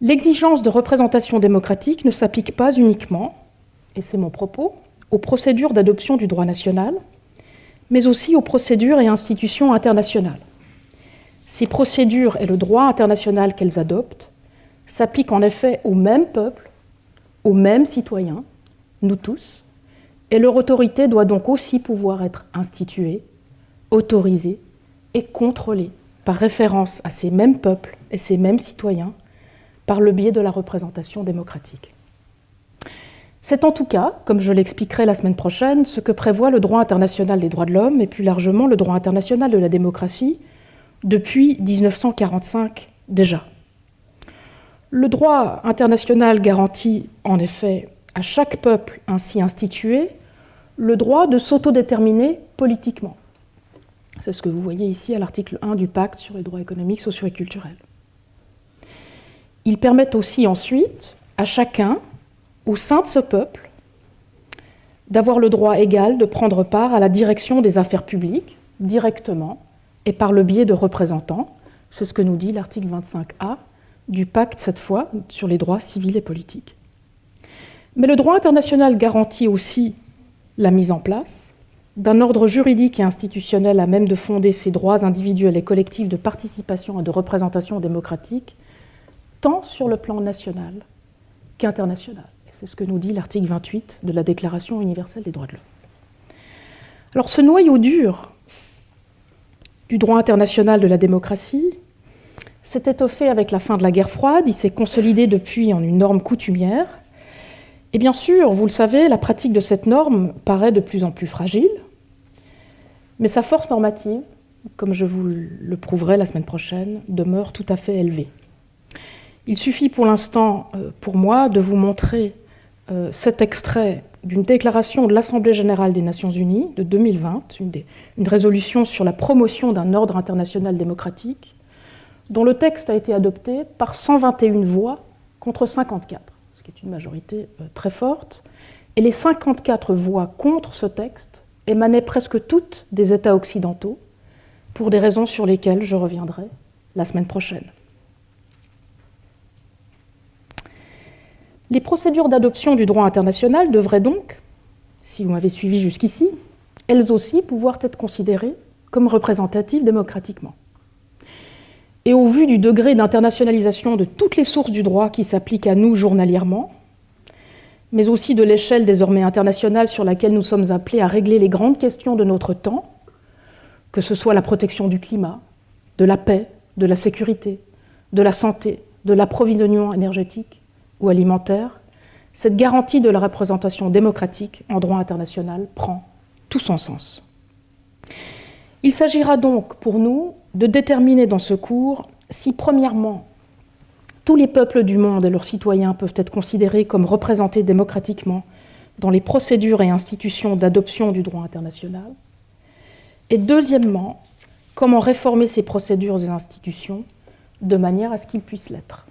L'exigence de représentation démocratique ne s'applique pas uniquement, et c'est mon propos, aux procédures d'adoption du droit national, mais aussi aux procédures et institutions internationales. Ces procédures et le droit international qu'elles adoptent s'appliquent en effet aux mêmes peuples, aux mêmes citoyens, nous tous, et leur autorité doit donc aussi pouvoir être instituée, autorisée et contrôlée par référence à ces mêmes peuples et ces mêmes citoyens par le biais de la représentation démocratique. C'est en tout cas, comme je l'expliquerai la semaine prochaine, ce que prévoit le droit international des droits de l'homme et plus largement le droit international de la démocratie depuis 1945 déjà. Le droit international garantit en effet à chaque peuple ainsi institué le droit de s'autodéterminer politiquement. C'est ce que vous voyez ici à l'article 1 du Pacte sur les droits économiques, sociaux et culturels. Ils permettent aussi ensuite à chacun, au sein de ce peuple, d'avoir le droit égal de prendre part à la direction des affaires publiques, directement, et par le biais de représentants. C'est ce que nous dit l'article 25A du Pacte, cette fois, sur les droits civils et politiques. Mais le droit international garantit aussi la mise en place d'un ordre juridique et institutionnel à même de fonder ces droits individuels et collectifs de participation et de représentation démocratique, tant sur le plan national qu'international. C'est ce que nous dit l'article 28 de la Déclaration universelle des droits de l'homme. Alors ce noyau dur du droit international de la démocratie s'est étoffé avec la fin de la guerre froide, il s'est consolidé depuis en une norme coutumière. Et bien sûr, vous le savez, la pratique de cette norme paraît de plus en plus fragile, mais sa force normative, comme je vous le prouverai la semaine prochaine, demeure tout à fait élevée. Il suffit pour l'instant, pour moi, de vous montrer cet extrait d'une déclaration de l'Assemblée générale des Nations unies de 2020, une résolution sur la promotion d'un ordre international démocratique, dont le texte a été adopté par 121 voix contre 54, ce qui est une majorité très forte. Et les 54 voix contre ce texte émanaient presque toutes des États occidentaux, pour des raisons sur lesquelles je reviendrai la semaine prochaine. Les procédures d'adoption du droit international devraient donc, si vous m'avez suivi jusqu'ici, elles aussi pouvoir être considérées comme représentatives démocratiquement. Et au vu du degré d'internationalisation de toutes les sources du droit qui s'appliquent à nous journalièrement, mais aussi de l'échelle désormais internationale sur laquelle nous sommes appelés à régler les grandes questions de notre temps, que ce soit la protection du climat, de la paix, de la sécurité, de la santé, de l'approvisionnement énergétique ou alimentaire, cette garantie de la représentation démocratique en droit international prend tout son sens. Il s'agira donc pour nous de déterminer dans ce cours si, premièrement, tous les peuples du monde et leurs citoyens peuvent être considérés comme représentés démocratiquement dans les procédures et institutions d'adoption du droit international, et deuxièmement, comment réformer ces procédures et institutions de manière à ce qu'ils puissent l'être.